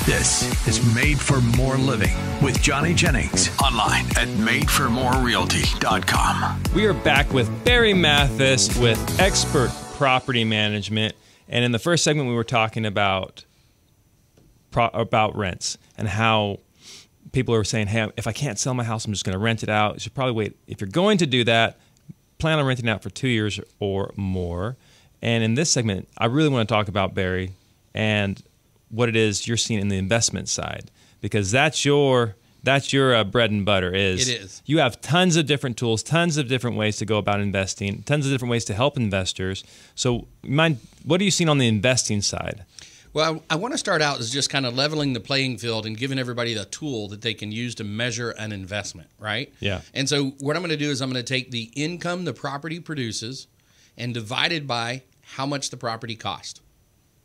This is Made for More Living with Johnny Jennings. Online at madeformorerealty.com. We are back with Barry Mathis with Expert Property Management. And in the first segment, we were talking about rents and how people are saying, hey, if I can't sell my house, I'm just going to rent it out. You should probably wait. If you're going to do that, plan on renting out for 2 years or more. And in this segment, I really want to talk about, Barry, and what it is you're seeing in the investment side, because that's your bread and butter. It is. You have tons of different tools, tons of different ways to go about investing, tons of different ways to help investors. So, what are you seeing on the investing side? Well, I want to start out as just kind of leveling the playing field and giving everybody the tool that they can use to measure an investment, right? Yeah. And so what I'm going to do is I'm going to take the income the property produces and divide it by how much the property cost.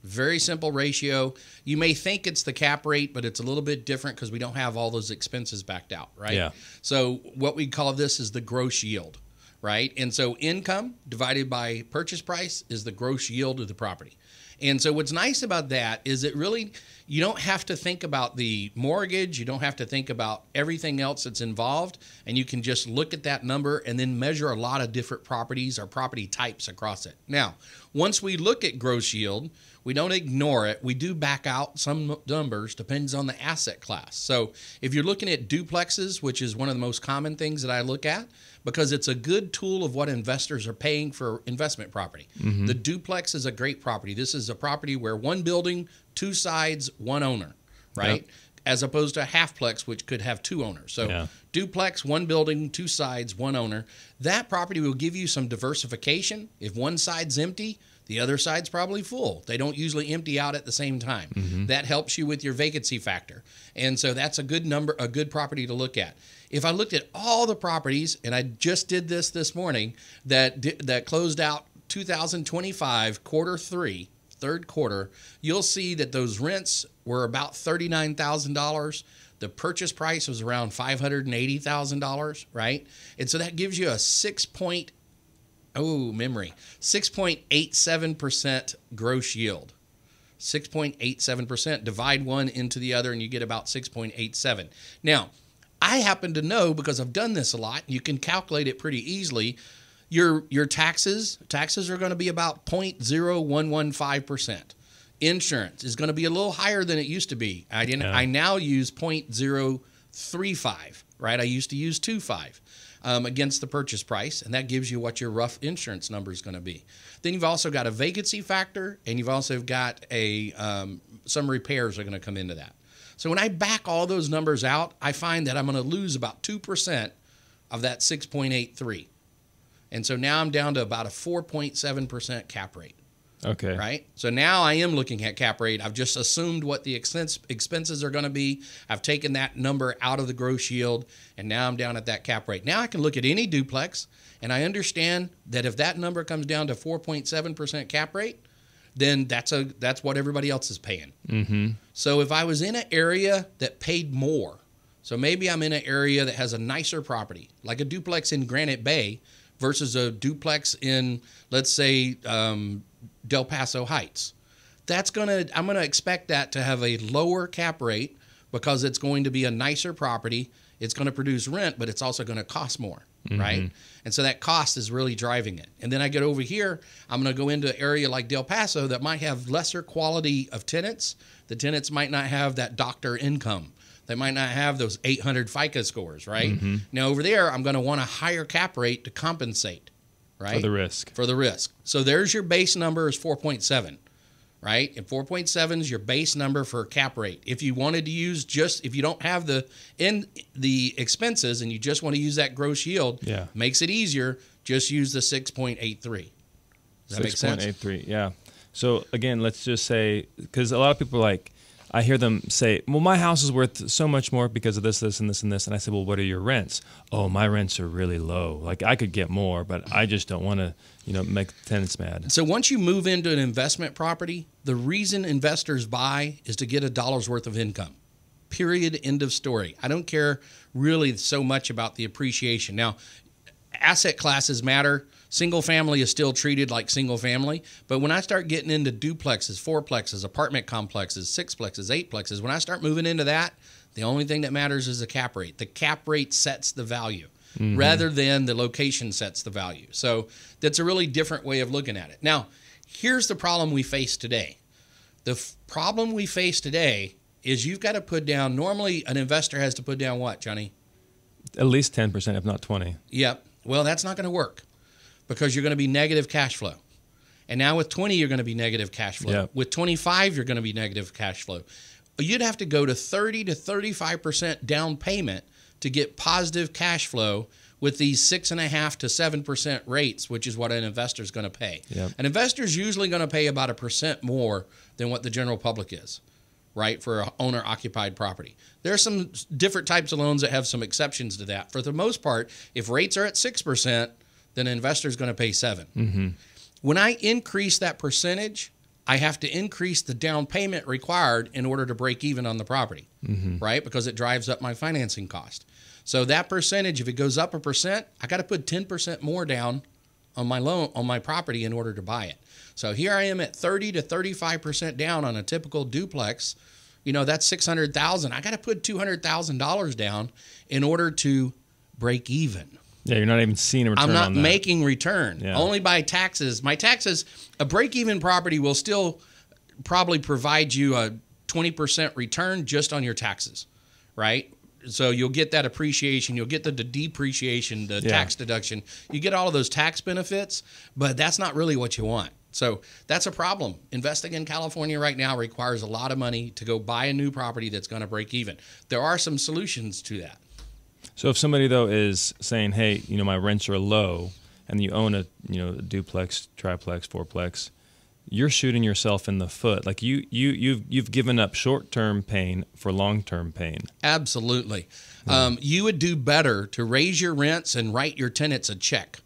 Very simple ratio. You may think it's the cap rate, but it's a little bit different because we don't have all those expenses backed out, right? Yeah. So what we call this is the gross yield, right? And so income divided by purchase price is the gross yield of the property. And so what's nice about that is it really, you don't have to think about the mortgage. You don't have to think about everything else that's involved. And you can just look at that number and then measure a lot of different properties or property types across it. Now, once we look at gross yield, we don't ignore it. We do back out some numbers, depends on the asset class. So if you're looking at duplexes, which is one of the most common things that I look at, because it's a good tool of what investors are paying for investment property. Mm-hmm. The duplex is a great property. This is a property where one building, two sides, one owner, right? Yep. As opposed to a halfplex, which could have two owners. So duplex, one building, two sides, one owner. That property will give you some diversification. If one side's empty, the other side's probably full. They don't usually empty out at the same time. Mm-hmm. That helps you with your vacancy factor. And so that's a good number, a good property to look at. If I looked at all the properties, and I just did this morning, that closed out 2025 quarter three, third quarter, you'll see that those rents were about $39,000. The purchase price was around $580,000, right? And so that gives you a 6.87% gross yield. 6.87%. Divide one into the other and you get about 6.87. Now, I happen to know, because I've done this a lot, you can calculate it pretty easily. Your taxes are going to be about 0.0115%. Insurance is going to be a little higher than it used to be. I now use 0.035, right? I used to use 2.5 against the purchase price, and that gives you what your rough insurance number is going to be. Then you've also got a vacancy factor, and you've also got some repairs are going to come into that. So when I back all those numbers out, I find that I'm going to lose about 2% of that 6.83. And so now I'm down to about a 4.7% cap rate. Okay. Right? So now I am looking at cap rate. I've just assumed what the expenses are going to be. I've taken that number out of the gross yield, and now I'm down at that cap rate. Now I can look at any duplex, and I understand that if that number comes down to 4.7% cap rate, then that's what everybody else is paying. Mm-hmm. So if I was in an area that paid more, so maybe I'm in an area that has a nicer property, like a duplex in Granite Bay versus a duplex in, let's say, Del Paso Heights. I'm going to expect that to have a lower cap rate because it's going to be a nicer property. It's going to produce rent, but it's also going to cost more, right? And so that cost is really driving it. And then I get over here, I'm going to go into an area like Del Paso that might have lesser quality of tenants. The tenants might not have that doctor income. They might not have those 800 FICO scores, right? Mm-hmm. Now over there, I'm going to want a higher cap rate to compensate, right? For the risk. For the risk. So there's your base number is 4.7, right? And 4.7 is your base number for cap rate. If you wanted to use if you don't have the expenses and you just want to use that gross yield, makes it easier, just use the 6.83. Does that make sense? 6.83, yeah. So again, let's just say, because a lot of people are like, I hear them say, well, my house is worth so much more because of this, this, and this, and this. And I say, well, what are your rents? Oh, my rents are really low. Like, I could get more, but I just don't want to, make the tenants mad. So once you move into an investment property, the reason investors buy is to get $1 worth of income. Period. End of story. I don't care really so much about the appreciation. Now, asset classes matter. Single family is still treated like single family. But when I start getting into duplexes, fourplexes, apartment complexes, sixplexes, eightplexes, when I start moving into that, the only thing that matters is the cap rate. The cap rate sets the value rather than the location sets the value. So that's a really different way of looking at it. Now, here's the problem we face today. The problem we face today is you've got to put down, normally an investor has to put down what, Johnny? At least 10%, if not 20. Yep. Well, that's not going to work because you're going to be negative cash flow. And now with 20, you're going to be negative cash flow. Yep. With 25, you're going to be negative cash flow. You'd have to go to 30 to 35% down payment to get positive cash flow with these 6.5% to 7% rates, which is what an investor is going to pay. Yep. An investor is usually going to pay about 1% more than what the general public is, right, for an owner-occupied property. There are some different types of loans that have some exceptions to that. For the most part, if rates are at 6%, then an investor is going to pay 7%. Mm-hmm. When I increase that percentage, I have to increase the down payment required in order to break even on the property, right? Because it drives up my financing cost. So that percentage, if it goes up 1%, I got to put 10% more down on my loan, on my property in order to buy it. So here I am at 30 to 35% down on a typical duplex. You know, that's $600,000. I got to put $200,000 down in order to break even. Yeah, you're not even seeing a return I'm not on that. making return. Yeah. Only by taxes. My taxes, a break-even property will still probably provide you a 20% return just on your taxes, right? So you'll get that appreciation, you'll get the depreciation, the tax deduction. You get all of those tax benefits, but that's not really what you want. So that's a problem. Investing in California right now requires a lot of money to go buy a new property that's going to break even. There are some solutions to that. So if somebody, though, is saying, hey, you know, my rents are low, and you own a duplex, triplex, fourplex, you're shooting yourself in the foot. Like you've given up short-term pain for long-term pain. Absolutely. You would do better to raise your rents and write your tenants a check,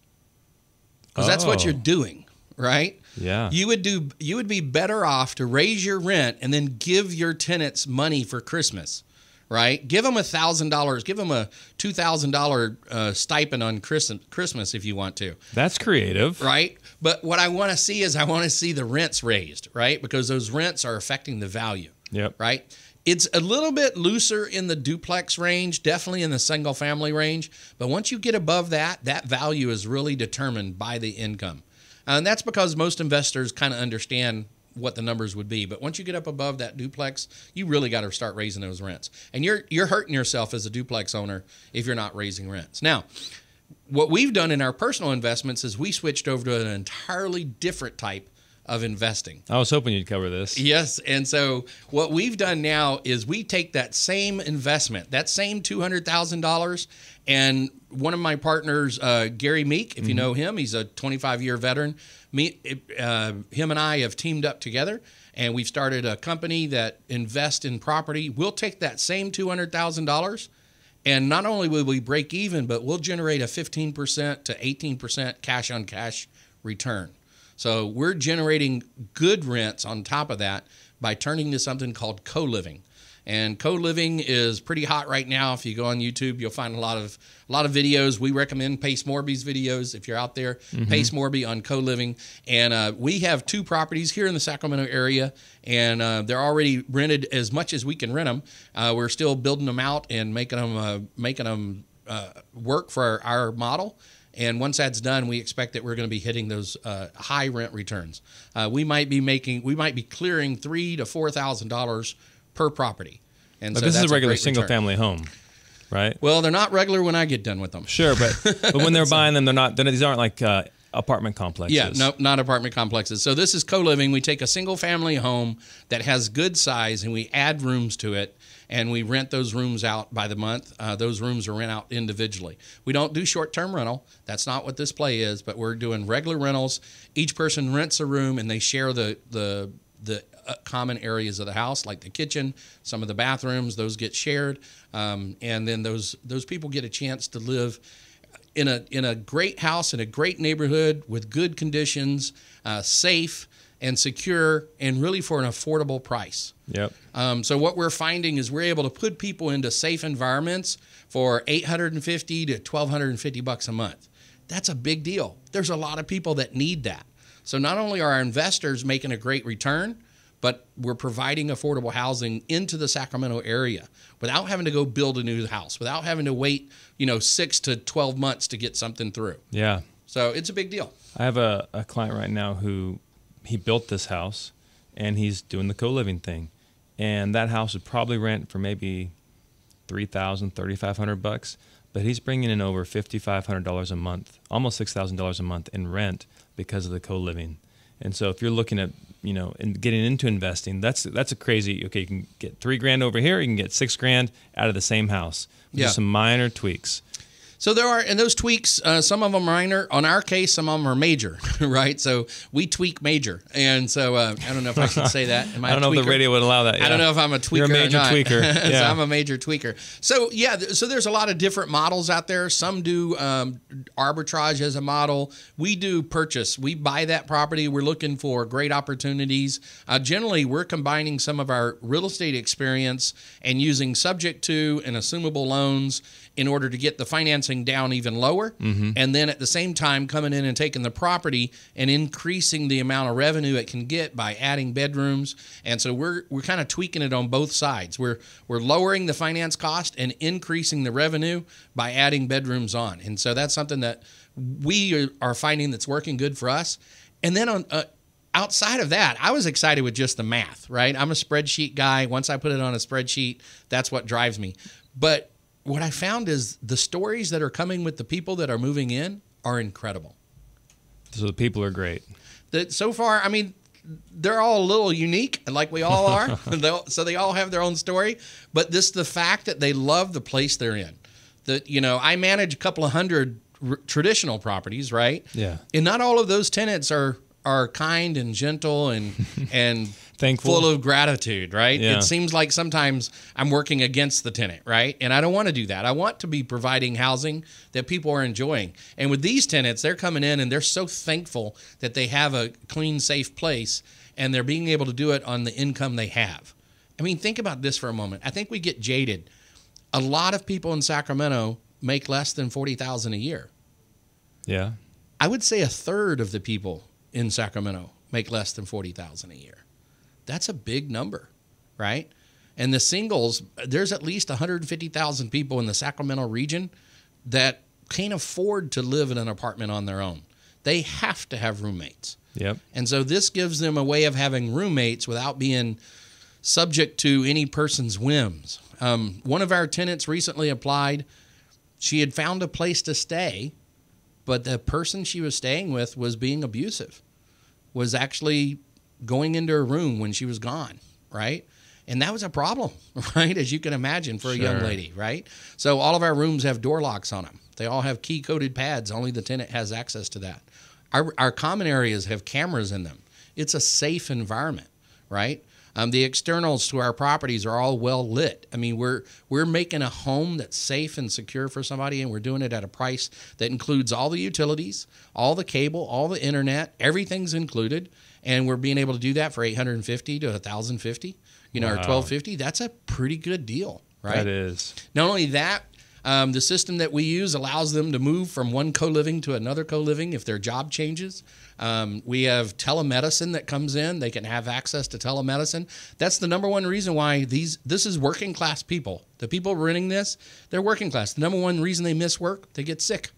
because that's what you're doing, right? Yeah. You would be better off to raise your rent and then give your tenants money for Christmas, right? Give them $1,000, give them a $2,000 stipend on Christmas if you want to. That's creative. Right? But what I want to see is I want to see the rents raised, right? Because those rents are affecting the value. Yep. Right? It's a little bit looser in the duplex range, definitely in the single family range. But once you get above that, that value is really determined by the income. And that's because most investors kind of understand what the numbers would be. But once you get up above that duplex, you really got to start raising those rents. And you're hurting yourself as a duplex owner if you're not raising rents. Now, what we've done in our personal investments is we switched over to an entirely different type of investing. I was hoping you'd cover this. Yes. And so what we've done now is we take that same investment, that same $200,000, and one of my partners, Gary Meek, if you know him, he's a 25-year veteran. Him and I have teamed up together, and we've started a company that invests in property. We'll take that same $200,000, and not only will we break even, but we'll generate a 15% to 18% cash-on-cash return. So we're generating good rents on top of that by turning to something called co-living. And co-living is pretty hot right now. If you go on YouTube, you'll find a lot of videos. We recommend Pace Morby's videos if you're out there. Pace Morby on co-living. And we have 2 properties here in the Sacramento area, and they're already rented as much as we can rent them. We're still building them out and making them work for our model. And once that's done, we expect that we're going to be hitting those high rent returns. We might be clearing $3,000 to $4,000 per property. And But so this is that's a regular great return. single-family home, right? Well, they're not regular when I get done with them. Sure, but when they're buying them, these aren't like apartment complexes. Yeah, no, not apartment complexes. So this is co-living. We take a single-family home that has good size, and we add rooms to it, and we rent those rooms out by the month. Those rooms are rent out individually. We don't do short-term rental. That's not what this play is, but we're doing regular rentals. Each person rents a room, and they share the common areas of the house, like the kitchen, some of the bathrooms. Those get shared, and then those people get a chance to live in a great house in a great neighborhood with good conditions, safe and secure, and really for an affordable price. Yep. So what we're finding is we're able to put people into safe environments for $850 to $1,250 a month. That's a big deal. There's a lot of people that need that. So not only are our investors making a great return, but we're providing affordable housing into the Sacramento area without having to go build a new house, without having to wait, 6 to 12 months to get something through. Yeah. So it's a big deal. I have a client right now who he built this house and he's doing the co-living thing. And that house would probably rent for maybe $3,000, $3,500, but he's bringing in over $5,500 a month, almost $6,000 a month in rent because of the co-living. And so if you're looking at, and getting into investing, that's a crazy, okay, you can get $3,000 over here, you can get $6,000 out of the same house. Just some minor tweaks. So there are, and those tweaks, some of them are minor. On our case, some of them are major, right? So we tweak major. And so I don't know if I should say that. Am I don't know if the radio would allow that. Yeah. I don't know if I'm a tweaker You're a major or not. tweaker. Yeah. So I'm a major tweaker. So yeah, so there's a lot of different models out there. Some do arbitrage as a model. We do purchase. We buy that property. We're looking for great opportunities. Generally, we're combining some of our real estate experience and using subject to and assumable loans in order to get the financing down even lower. And then at the same time coming in and taking the property and increasing the amount of revenue it can get by adding bedrooms. And so we're kind of tweaking it on both sides. We're lowering the finance cost and increasing the revenue by adding bedrooms on. And so that's something that we are finding that's working good for us. And then on outside of that, I was excited with just the math, right? I'm a spreadsheet guy. Once I put it on a spreadsheet, that's what drives me. But what I found is the stories that are coming with the people that are moving in are incredible. So the people are great. So far, I mean, they're all a little unique, like we all are. So they all have their own story. But the fact that they love the place they're in. That, I manage a couple of hundred traditional properties, right? Yeah. And not all of those tenants are kind and gentle and thankful, full of gratitude, right? Yeah. It seems like sometimes I'm working against the tenant, right? And I don't want to do that. I want to be providing housing that people are enjoying. And with these tenants, they're coming in and they're so thankful that they have a clean, safe place and they're being able to do it on the income they have. I mean, think about this for a moment. I think we get jaded. A lot of people in Sacramento make less than $40,000 a year. Yeah. I would say a third of the people in Sacramento make less than $40,000 a year. That's a big number, right? And the singles, there's at least 150,000 people in the Sacramento region that can't afford to live in an apartment on their own. They have to have roommates. Yep. And so this gives them a way of having roommates without being subject to any person's whims. One of our tenants recently applied. She had found a place to stay, but the person she was staying with was being abusive, was actually going into her room when she was gone, right? And that was a problem, right? As you can imagine for a young lady, right? So all of our rooms have door locks on them. They all have key-coded pads. Only the tenant has access to that. Our common areas have cameras in them. It's a safe environment, right? The externals to our properties are all well lit. I mean, we're making a home that's safe and secure for somebody, and we're doing it at a price that includes all the utilities, all the cable, all the internet, everything's included, and we're being able to do that for $850 to $1,050, or $1,250. That's a pretty good deal, right? That is. Not only that, the system that we use allows them to move from one co-living to another co-living if their job changes. We have telemedicine that comes in. They can have access to telemedicine. That's the number one reason why this is working class people. The people renting this, they're working class. The number one reason they miss work, they get sick.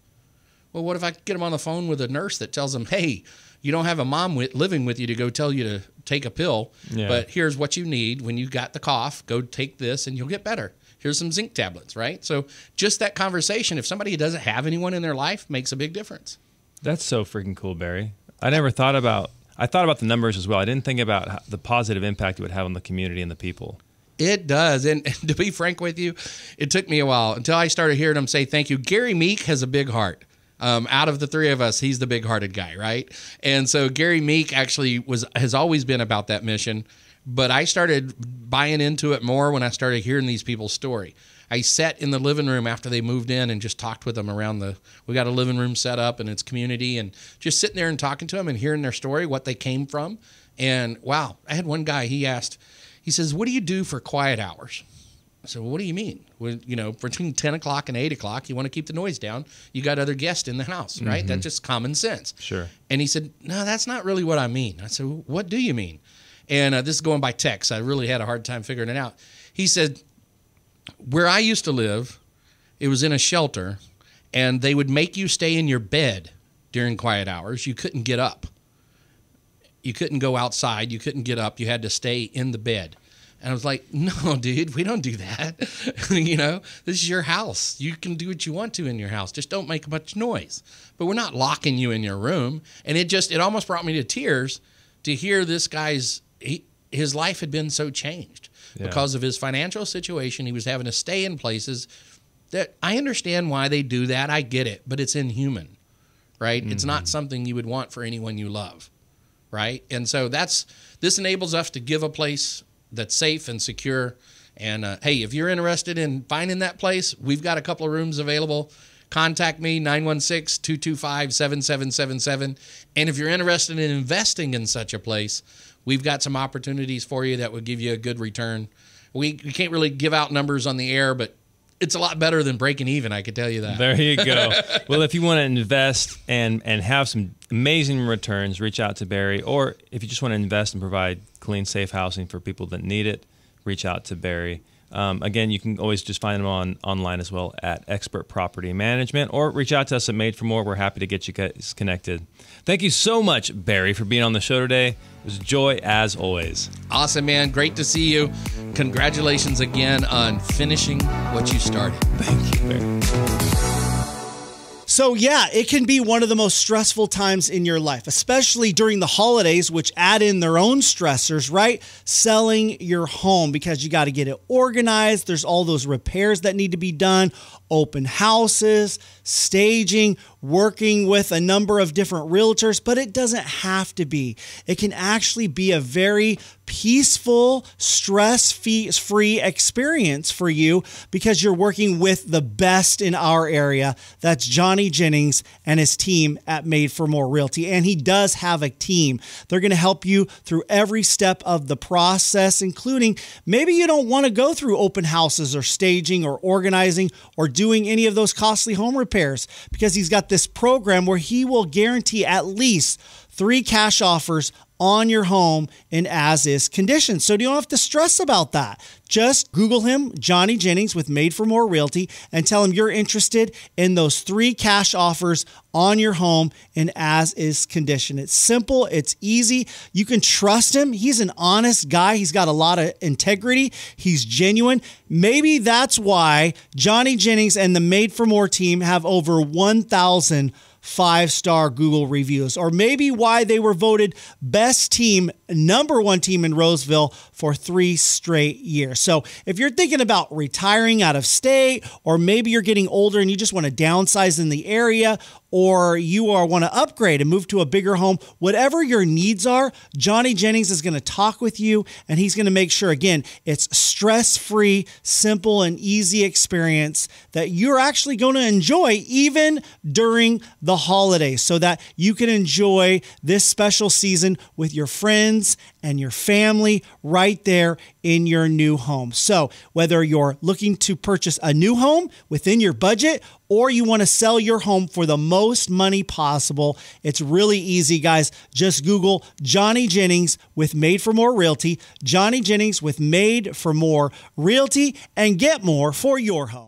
Well, what if I get them on the phone with a nurse that tells them, hey, you don't have a mom living with you to go tell you to take a pill, but here's what you need. When you got the cough, go take this and you'll get better. Here's some zinc tablets, right? So just that conversation, if somebody doesn't have anyone in their life, makes a big difference. That's so freaking cool, Barry. I thought about the numbers as well. I didn't think about the positive impact it would have on the community and the people. It does. And to be frank with you, it took me a while until I started hearing them say thank you. Gary Meek has a big heart. Out of the three of us, he's the big-hearted guy, right? And so Gary Meek actually has always been about that mission. But I started buying into it more when I started hearing these people's story. I sat in the living room after they moved in and just talked with them around we got a living room set up and it's community, and just sitting there and talking to them and hearing their story, what they came from. And wow, I had one guy, he says, what do you do for quiet hours? I said, well, what do you mean? Well, between 10 o'clock and 8 o'clock, you want to keep the noise down. You got other guests in the house, right? That's just common sense. Sure. And he said, no, that's not really what I mean. I said, well, what do you mean? And this is going by text. I really had a hard time figuring it out. He said, where I used to live, it was in a shelter, and they would make you stay in your bed during quiet hours. You couldn't get up. You couldn't go outside. You couldn't get up. You had to stay in the bed. And I was like, no, dude, we don't do that. This is your house. You can do what you want to in your house. Just don't make much noise. But we're not locking you in your room. And it almost brought me to tears to hear this guy's, his life had been so changed because of his financial situation. He was having to stay in places that I understand why they do that. I get it, but it's inhuman, right? It's not something you would want for anyone you love, right? And so this enables us to give a place that's safe and secure. And hey, if you're interested in finding that place, we've got a couple of rooms available. Contact me, 916-225-7777. And if you're interested in investing in such a place, we've got some opportunities for you that would give you a good return. We can't really give out numbers on the air, but it's a lot better than breaking even, I can tell you that. There you go. Well, if you want to invest and have some amazing returns, reach out to Barry. Or if you just want to invest and provide clean, safe housing for people that need it, reach out to Barry. Again, you can always just find them online as well at Expert Property Management, or reach out to us at Made for More. We're happy to get you guys connected. Thank you so much, Barry, for being on the show today. It was a joy as always. Awesome, man. Great to see you. Congratulations again on finishing what you started. Thank you, Barry. So yeah, it can be one of the most stressful times in your life, especially during the holidays, which add in their own stressors, right? Selling your home, because you got to get it organized. There's all those repairs that need to be done, open houses, staging, working with a number of different realtors, but it doesn't have to be. It can actually be a very peaceful, stress-free experience for you because you're working with the best in our area. That's Johnny Jennings and his team at Made for More Realty. And he does have a team. They're going to help you through every step of the process, including maybe you don't want to go through open houses or staging or organizing or doing any of those costly home repairs, because he's got this program where he will guarantee at least 3 cash offers on your home in as-is condition. So you don't have to stress about that. Just Google him, Johnny Jennings with Made for More Realty, and tell him you're interested in those 3 cash offers on your home in as-is condition. It's simple. It's easy. You can trust him. He's an honest guy. He's got a lot of integrity. He's genuine. Maybe that's why Johnny Jennings and the Made for More team have over 1,000 5-star Google reviews, or maybe why they were voted best team, #1 team in Roseville for 3 straight years. So if you're thinking about retiring out of state, or maybe you're getting older and you just want to downsize in the area, or you want to upgrade and move to a bigger home, whatever your needs are, Johnny Jennings is going to talk with you, and he's going to make sure, again, it's stress-free, simple, and easy experience that you're actually going to enjoy even during the holidays, so that you can enjoy this special season with your friends and your family right there in your new home. So whether you're looking to purchase a new home within your budget, or you want to sell your home for the most money possible, it's really easy, guys. Just Google Johnny Jennings with Made for More Realty, Johnny Jennings with Made for More Realty, and get more for your home.